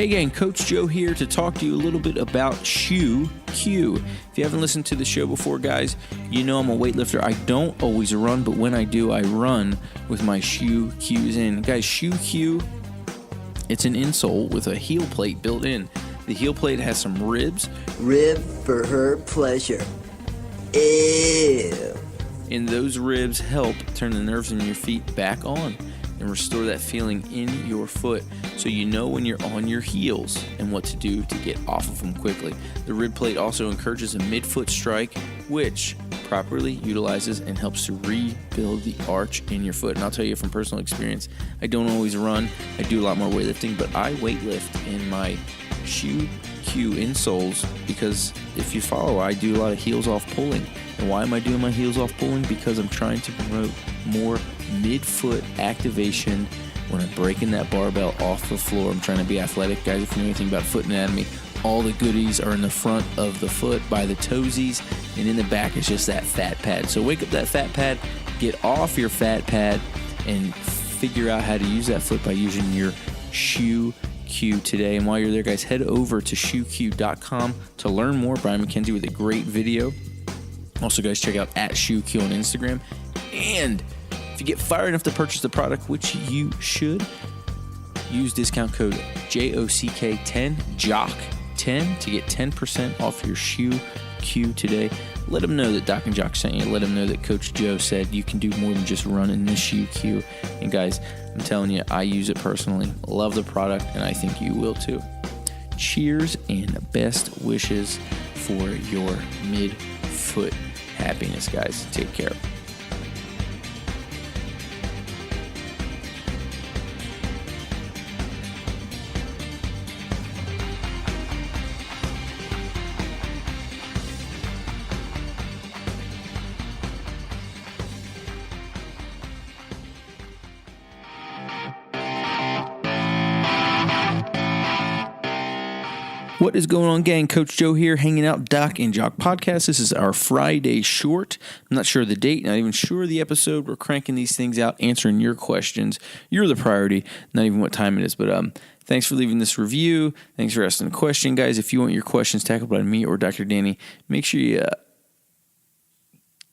Hey gang, Coach Joe here to talk to you a little bit about Shoe Q. If you haven't listened to the show before, guys, you know I'm a weightlifter. I don't always run, but when I do, I run with my Shoe Qs in. Guys, Shoe Q, it's an insole with a heel plate built in. The heel plate has some ribs. Rib for her pleasure. Ew. And those ribs help turn the nerves in your feet back on and restore that feeling in your foot so you know when you're on your heels and what to do to get off of them quickly. The rib plate also encourages a midfoot strike, which properly utilizes and helps to rebuild the arch in your foot. And I'll tell you from personal experience, I don't always run. I do a lot more weightlifting, but I weightlift in my Shoe Q insoles because if you follow, I do a lot of heels off pulling. And why am I doing my heels off pulling? Because I'm trying to promote more midfoot activation when I'm breaking that barbell off the floor. I'm trying to be athletic. Guys, if you know anything about foot anatomy, all the goodies are in the front of the foot by the toesies, and in the back is just that fat pad. So wake up that fat pad, get off your fat pad, and figure out how to use that foot by using your Shoe Q today. And while you're there, guys, head over to shoeq.com to learn more. Brian McKenzie with a great video. Also, guys, check out @ShoeQ on Instagram. And if you get fired enough to purchase the product, which you should, use discount code JOCK10, JOCK10, to get 10% off your Shoe Q today. Let them know that Doc and Jock sent you. Let them know that Coach Joe said you can do more than just run in the Shoe Q. And guys, I'm telling you, I use it personally. Love the product, and I think you will too. Cheers and best wishes for your midfoot happiness, guys. Take care. What is going on, gang? Coach Joe here, hanging out, Doc and Jock Podcast. This is our Friday short. I'm not sure of the date, not even sure of the episode. We're cranking these things out, answering your questions. You're the priority, not even what time it is. But thanks for leaving this review. Thanks for asking a question, guys. If you want your questions tackled by me or Dr. Danny, make sure you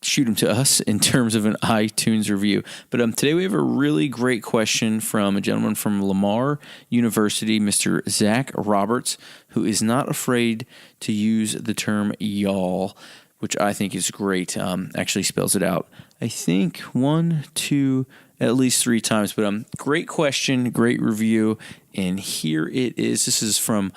shoot them to us in terms of an iTunes review. But today we have a really great question from a gentleman from Lamar University, Mr. Zach Roberts, who is not afraid to use the term y'all, which I think is great. Actually spells it out, I think 1, 2, at least 3 times. But great question, great review, and here it is. This is from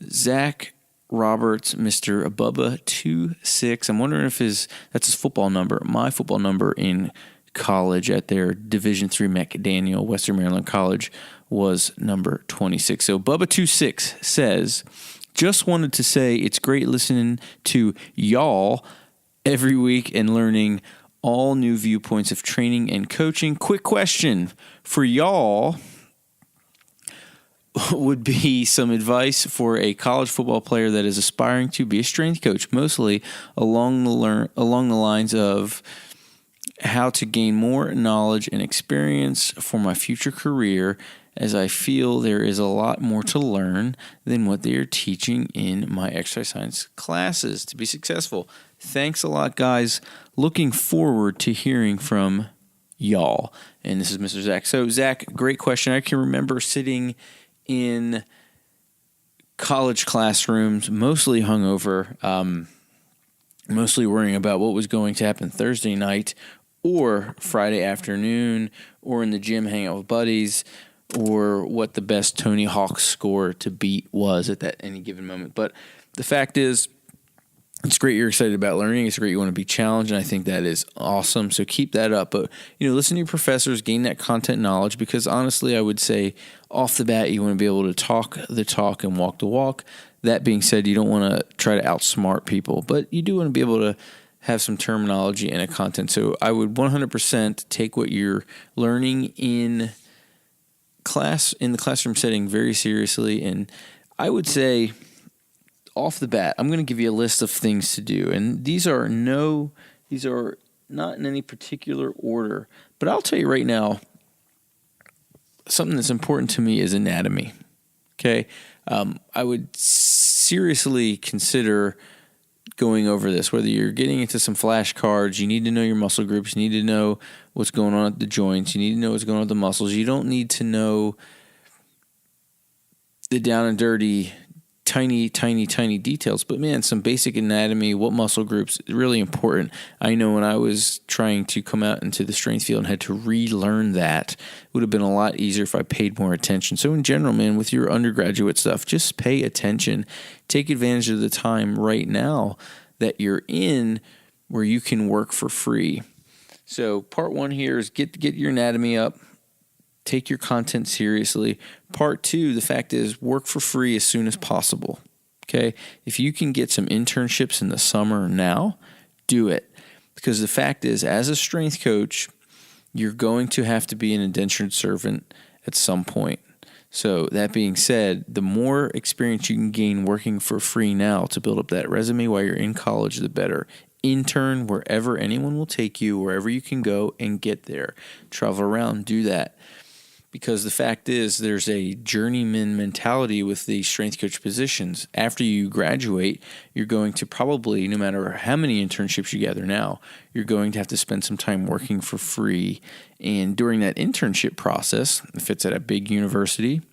Zach Roberts, Mr. Bubba26. I'm wondering if that's his football number. My football number in college at their Division III McDaniel, Western Maryland College, was number 26. So Bubba26 says, just wanted to say it's great listening to y'all every week and learning all new viewpoints of training and coaching. Quick question for y'all would be some advice for a college football player that is aspiring to be a strength coach, mostly along the lines of how to gain more knowledge and experience for my future career, as I feel there is a lot more to learn than what they are teaching in my exercise science classes to be successful. Thanks a lot, guys. Looking forward to hearing from y'all. And this is Mr. Zach. So, Zach, great question. I can remember sitting in college classrooms, mostly hungover, mostly worrying about what was going to happen Thursday night or Friday afternoon, or in the gym hanging out with buddies, or what the best Tony Hawk score to beat was at that any given moment. But the fact is, it's great you're excited about learning. It's great you want to be challenged, and I think that is awesome. So keep that up. But, listen to your professors, gain that content knowledge, because honestly, I would say off the bat, you want to be able to talk the talk and walk the walk. That being said, you don't want to try to outsmart people, but you do want to be able to have some terminology and a content. So I would 100% take what you're learning in the classroom setting very seriously. And I would say, off the bat, I'm going to give you a list of things to do. And these are not in any particular order. But I'll tell you right now, something that's important to me is anatomy. Okay? I would seriously consider going over this, whether you're getting into some flashcards. You need to know your muscle groups. You need to know what's going on at the joints. You need to know what's going on with the muscles. You don't need to know the down and dirty, tiny details, but man, some basic anatomy, what muscle groups, really important. I know when I was trying to come out into the strength field and had to relearn that, it would have been a lot easier if I paid more attention. So in general, man, with your undergraduate stuff, just pay attention. Take advantage of the time right now that you're in where you can work for free. So part one here is get your anatomy up. Take your content seriously. Part two, the fact is, work for free as soon as possible. Okay? If you can get some internships in the summer now, do it. Because the fact is, as a strength coach, you're going to have to be an indentured servant at some point. So that being said, the more experience you can gain working for free now to build up that resume while you're in college, the better. Intern wherever anyone will take you, wherever you can go and get there. Travel around, do that. Because the fact is, there's a journeyman mentality with these strength coach positions. After you graduate, you're going to probably, no matter how many internships you gather now, you're going to have to spend some time working for free. And during that internship process, if it's at a big university,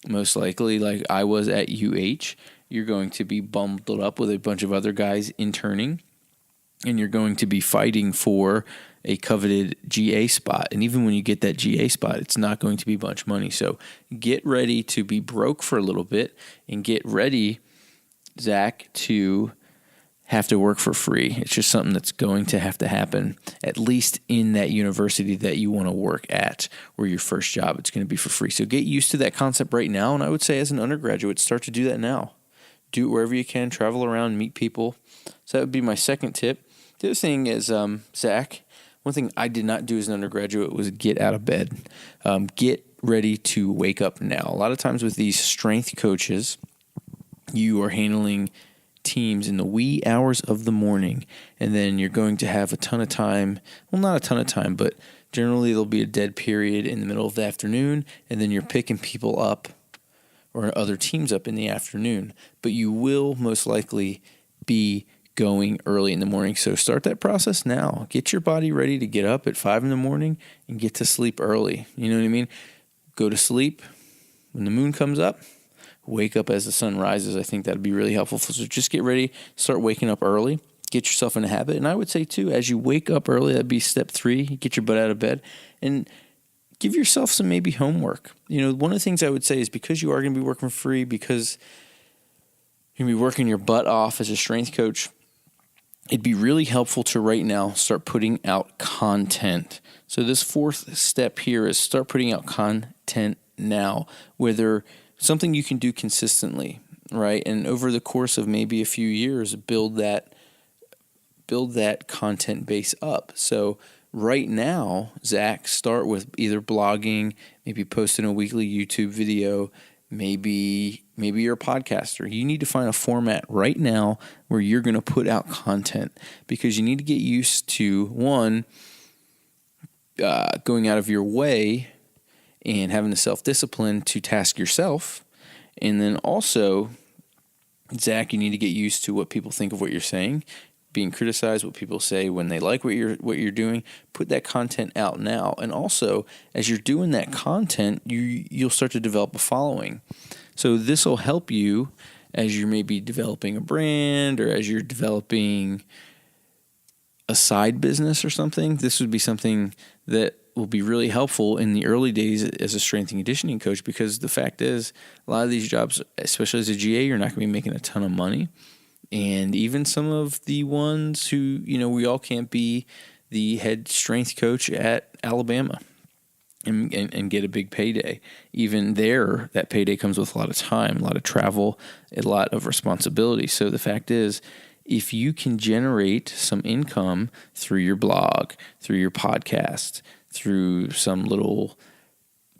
most likely like I was at UH, you're going to be bundled up with a bunch of other guys interning, and you're going to be fighting for a coveted GA spot. And even when you get that GA spot, it's not going to be much money. So get ready to be broke for a little bit, and get ready, Zach, to have to work for free. It's just something that's going to have to happen, at least in that university that you want to work at, or your first job. It's going to be for free. So get used to that concept right now. And I would say as an undergraduate, start to do that now. Do it wherever you can, travel around, meet people. So that would be my second tip. The other thing is, Zach, one thing I did not do as an undergraduate was get out of bed. Get ready to wake up now. A lot of times with these strength coaches, you are handling teams in the wee hours of the morning, and then you're going to have a ton of time. Well, not a ton of time, but generally there'll be a dead period in the middle of the afternoon, and then you're picking people up or other teams up in the afternoon. But you will most likely be going early in the morning. So start that process now. Get your body ready to get up at 5 in the morning and get to sleep early. You know what I mean? Go to sleep when the moon comes up. Wake up as the sun rises. I think that'd be really helpful. So just get ready. Start waking up early. Get yourself in a habit. And I would say, too, as you wake up early, that'd be step 3. Get your butt out of bed and give yourself some maybe homework. You know, one of the things I would say is, because you are going to be working for free, because you're going to be working your butt off as a strength coach, it'd be really helpful to right now start putting out content. So this fourth step here is start putting out content now, whether something you can do consistently, right? And over the course of maybe a few years, build that content base up. So right now, Zach, start with either blogging, maybe posting a weekly YouTube video, maybe you're a podcaster. You need to find a format right now where you're going to put out content, because you need to get used to, one, going out of your way and having the self-discipline to task yourself. And then also, Zach, you need to get used to what people think of what you're saying, being criticized, what people say when they like what you're doing. Put that content out now. And also, as you're doing that content, you'll start to develop a following. So this will help you as you're maybe developing a brand, or as you're developing a side business or something. This would be something that will be really helpful in the early days as a strength and conditioning coach, because the fact is, a lot of these jobs, especially as a GA, you're not going to be making a ton of money. And even some of the ones who, you know, we all can't be the head strength coach at Alabama and get a big payday. Even there, that payday comes with a lot of time, a lot of travel, a lot of responsibility. So the fact is, if you can generate some income through your blog, through your podcast, through some little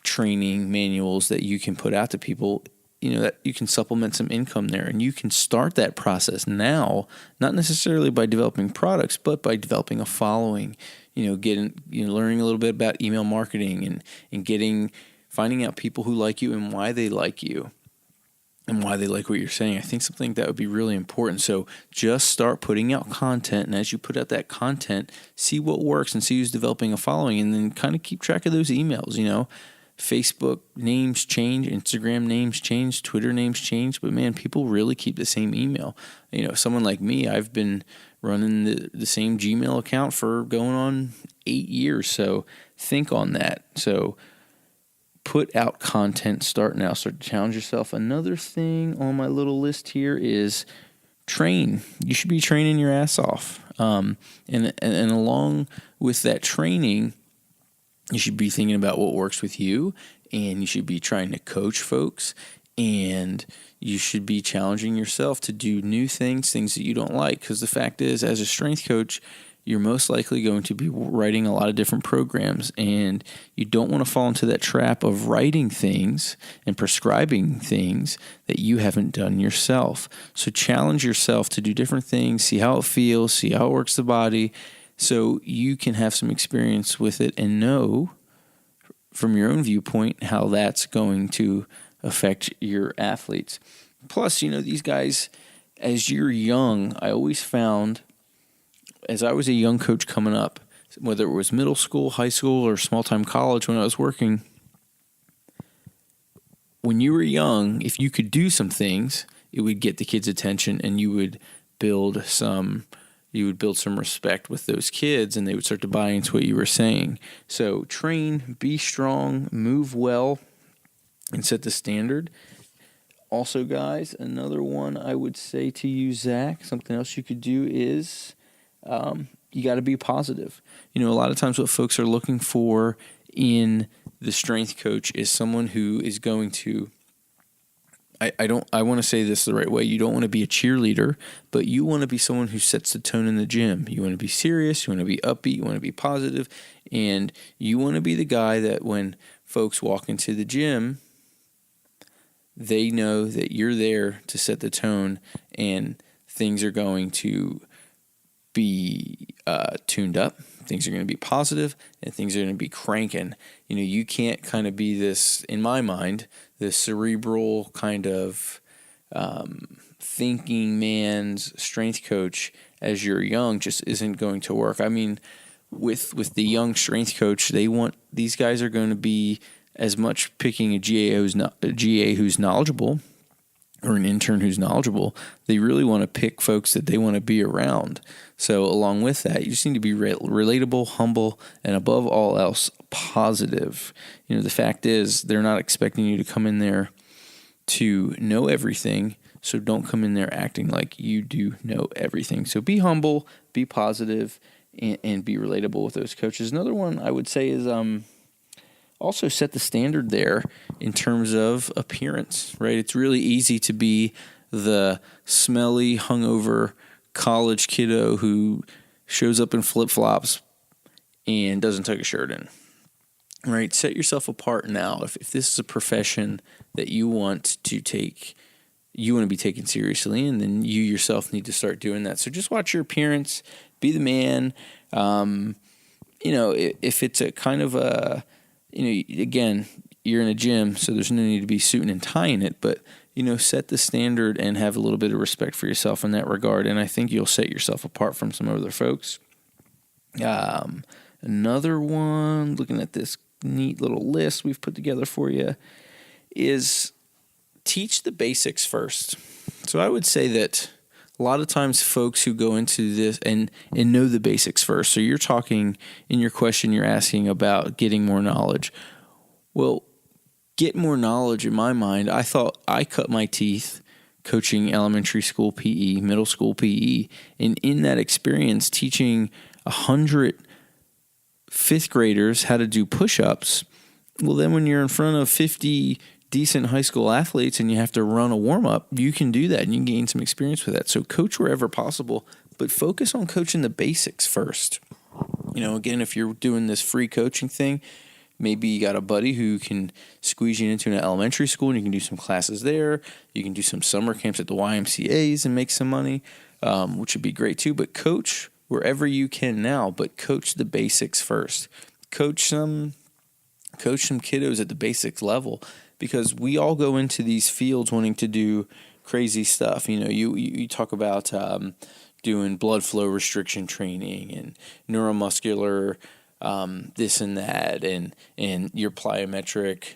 training manuals that you can put out to people, you know, that you can supplement some income there. And you can start that process now, not necessarily by developing products, but by developing a following, learning a little bit about email marketing and finding out people who like you and why they like you. and why they like what you're saying. I think something that would be really important. So just start putting out content, and as you put out that content, see what works and see who's developing a following, and then kind of keep track of those emails. Facebook names change, Instagram names change, Twitter names change, but man, people really keep the same email. Someone like me, I've been running the same Gmail account for going on 8 years, so think on that. So put out content, start now, start to challenge yourself. Another thing on my little list here is train. You should be training your ass off. And along with that training, you should be thinking about what works with you, and you should be trying to coach folks, and you should be challenging yourself to do new things that you don't like. Because the fact is, as a strength coach, you're most likely going to be writing a lot of different programs, and you don't want to fall into that trap of writing things and prescribing things that you haven't done yourself. So challenge yourself to do different things, see how it feels, see how it works the body, so you can have some experience with it and know from your own viewpoint how that's going to affect your athletes. Plus, these guys, as you're young, I always found, as I was a young coach coming up, whether it was middle school, high school, or small-time college when I was working, when you were young, if you could do some things, it would get the kids' attention, and you would build some respect with those kids, and they would start to buy into what you were saying. So train, be strong, move well, and set the standard. Also, guys, another one I would say to you, Zach, something else you could do is you got to be positive. A lot of times what folks are looking for in the strength coach is someone who is going to, I want to say this the right way. You don't want to be a cheerleader, but you want to be someone who sets the tone in the gym. You want to be serious, you want to be upbeat, you want to be positive, and you want to be the guy that when folks walk into the gym, they know that you're there to set the tone, and things are going to be tuned up. Things are going to be positive, and things are going to be cranking. You can't kind of be this, in my mind, this cerebral kind of thinking man's strength coach as you're young just isn't going to work. I mean, with the young strength coach, these guys are going to be as much picking a GA who's knowledgeable or an intern who's knowledgeable. They really want to pick folks that they want to be around. So along with that, you just need to be relatable, humble, and above all else, positive. The fact is, they're not expecting you to come in there to know everything, so don't come in there acting like you do know everything. So be humble, be positive, and be relatable with those coaches. Another one I would say is also set the standard there in terms of appearance, right? It's really easy to be the smelly, hungover college kiddo who shows up in flip-flops and doesn't tuck a shirt in, right? Set yourself apart now. If this is a profession that you want to be taken seriously, and then you yourself need to start doing that. So just watch your appearance, be the man. If it's a kind of a, again, you're in a gym, so there's no need to be suiting and tying it, but, set the standard and have a little bit of respect for yourself in that regard, and I think you'll set yourself apart from some other folks. Another one, looking at this neat little list we've put together for you, is teach the basics first. So I would say that a lot of times folks who go into this and know the basics first. So you're talking in your question, you're asking about getting more knowledge. Well, get more knowledge in my mind. I thought I cut my teeth coaching elementary school PE, middle school PE, and in that experience teaching 100 fifth graders how to do push-ups. Well, then when you're in front of 50 decent high school athletes and you have to run a warm-up, you can do that and you can gain some experience with that. So coach wherever possible, but focus on coaching the basics first. Again, if you're doing this free coaching thing, maybe you got a buddy who can squeeze you into an elementary school and you can do some classes there. You can do some summer camps at the YMCAs and make some money, which would be great too. But coach wherever you can now, but coach the basics first. Coach some kiddos at the basics level. because we all go into these fields wanting to do crazy stuff. You talk about doing blood flow restriction training and neuromuscular this and that, and your plyometric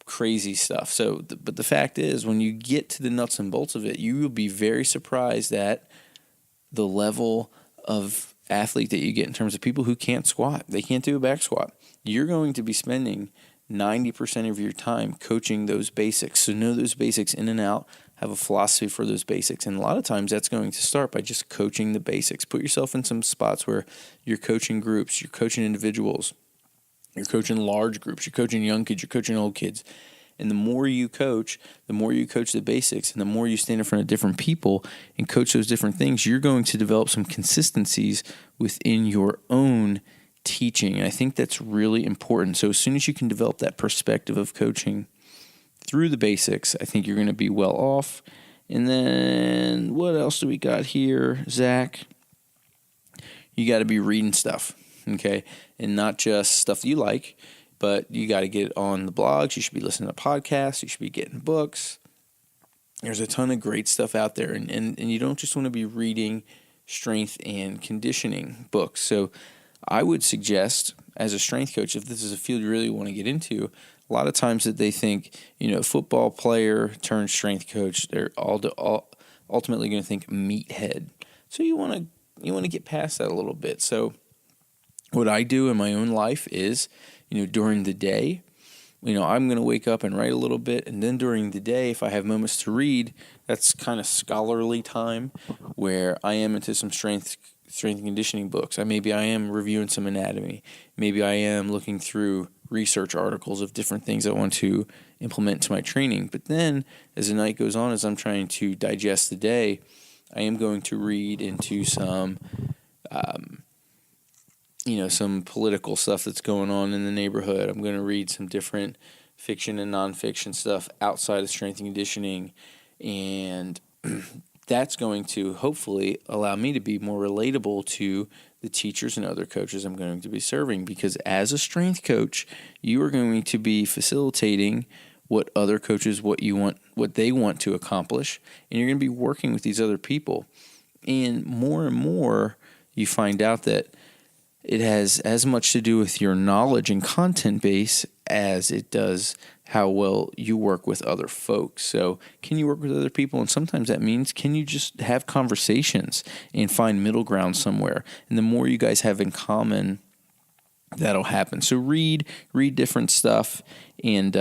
crazy stuff. But the fact is, when you get to the nuts and bolts of it, you will be very surprised at the level of athlete that you get in terms of people who can't squat. They can't do a back squat. You're going to be spending 90% of your time coaching those basics. So know those basics in and out, have a philosophy for those basics. And a lot of times that's going to start by just coaching the basics. Put yourself in some spots where you're coaching groups, you're coaching individuals, you're coaching large groups, you're coaching young kids, you're coaching old kids. And the more you coach the basics, and the more you stand in front of different people and coach those different things, you're going to develop some consistencies within your own teaching. And I think that's really important. So as soon as you can develop that perspective of coaching through the basics, I think you're going to be well off. And then what else do we got here, Zach? You got to be reading stuff, okay? And not just stuff you like, but you got to get on the blogs. You should be listening to podcasts. You should be getting books. There's a ton of great stuff out there. And you don't just want to be reading strength and conditioning books. So I would suggest, as a strength coach, if this is a field you really want to get into, a lot of times that they think, football player turned strength coach, they're all ultimately going to think meathead. So you want to get past that a little bit. So what I do in my own life is, during the day, I'm going to wake up and write a little bit. And then during the day, if I have moments to read, that's kind of scholarly time where I am into some strength and conditioning books. Maybe I am reviewing some anatomy. Maybe I am looking through research articles of different things I want to implement to my training. But then as the night goes on, as I'm trying to digest the day, I am going to read into some some political stuff that's going on in the neighborhood. I'm going to read some different fiction and nonfiction stuff outside of strength and conditioning, and that's going to hopefully allow me to be more relatable to the teachers and other coaches I'm going to be serving, because as a strength coach, you are going to be facilitating what other coaches, what they want to accomplish, and you're going to be working with these other people. And more, you find out that it has as much to do with your knowledge and content base as it does how well you work with other folks. So can you work with other people? And sometimes that means, can you just have conversations and find middle ground somewhere? And the more you guys have in common, that'll happen. So read different stuff, and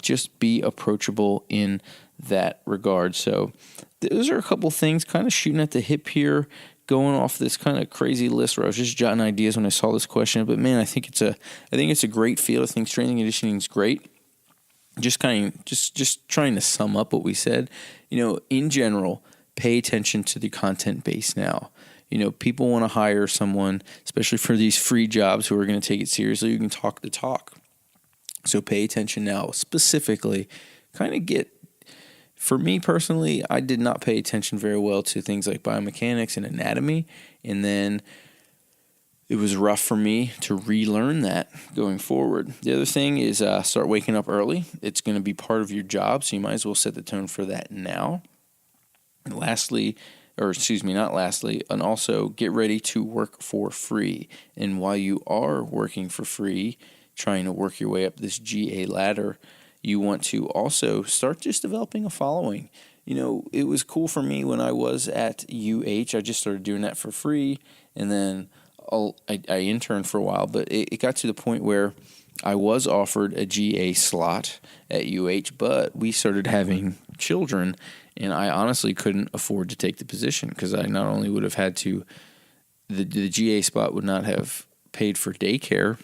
just be approachable in that regard. So those are a couple things kind of shooting at the hip here, going off this kind of crazy list where I was just jotting ideas when I saw this question. But man, I think it's a great field. I think strength and conditioning is great. Just trying to sum up what we said. In general, pay attention to the content base now. People want to hire someone, especially for these free jobs, who are going to take it seriously. You can talk the talk. So pay attention now. Specifically, for me personally, I did not pay attention very well to things like biomechanics and anatomy, and then it was rough for me to relearn that going forward. The other thing is start waking up early. It's going to be part of your job, so you might as well set the tone for that now. And and also get ready to work for free. And while you are working for free, trying to work your way up this GA ladder, you want to also start just developing a following. It was cool for me when I was at UH. I just started doing that for free, and then I interned for a while, but it got to the point where I was offered a GA slot at UH, but we started having children, and I honestly couldn't afford to take the position, because I not only would have had to, the GA spot would not have paid for daycare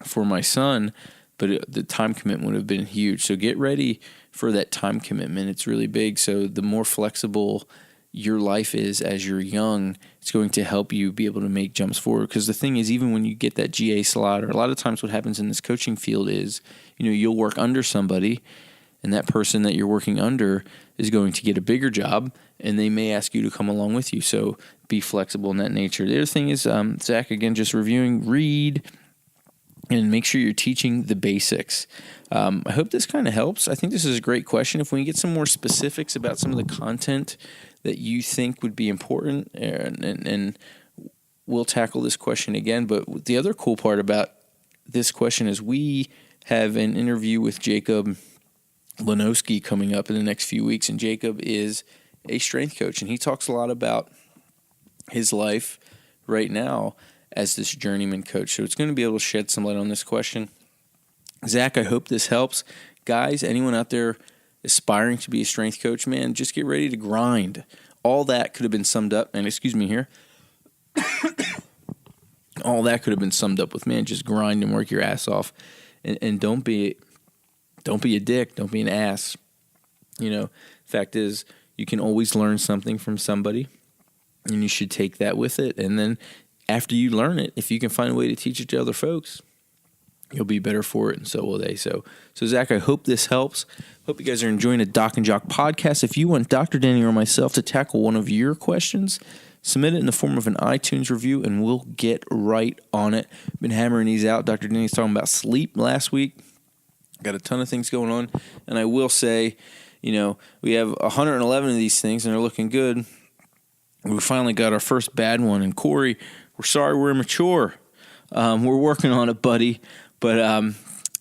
for my son, but the time commitment would have been huge. So get ready for that time commitment. It's really big. So the more flexible your life is as you're young, it's going to help you be able to make jumps forward. Because the thing is, even when you get that GA slot, or a lot of times what happens in this coaching field is, you'll work under somebody, and that person that you're working under is going to get a bigger job, and they may ask you to come along with you. So be flexible in that nature. The other thing is, Zach, again, just reviewing, read, and make sure you're teaching the basics. I hope this kind of helps. I think this is a great question. If we can get some more specifics about some of the content that you think would be important, and we'll tackle this question again. But the other cool part about this question is we have an interview with Jacob Lanowski coming up in the next few weeks, and Jacob is a strength coach, and he talks a lot about his life right now as this journeyman coach. So it's going to be able to shed some light on this question. Zach, I hope this helps. Guys, anyone out there aspiring to be a strength coach, man, just get ready to grind. All that could have been summed up, and excuse me here. All that could have been summed up with, man, just grind and work your ass off. And don't be a dick. Don't be an ass. Fact is, you can always learn something from somebody, and you should take that with it. And then after you learn it, if you can find a way to teach it to other folks, you'll be better for it, and so will they. So Zach, I hope this helps. Hope you guys are enjoying the Doc and Jock podcast. If you want Dr. Danny or myself to tackle one of your questions, submit it in the form of an iTunes review, and we'll get right on it. Been hammering these out. Dr. Danny's talking about sleep last week. Got a ton of things going on, and I will say, we have 111 of these things, and they're looking good. We finally got our first bad one, and Corey, we're sorry we're immature. We're working on it, buddy, but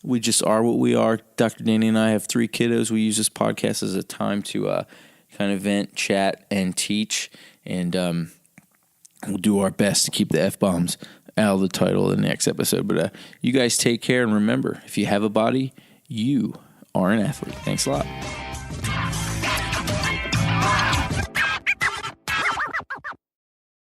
we just are what we are. Dr. Danny and I have 3 kiddos. We use this podcast as a time to kind of vent, chat, and teach, and we'll do our best to keep the F-bombs out of the title of the next episode. But you guys take care, and remember, if you have a body, you are an athlete. Thanks a lot.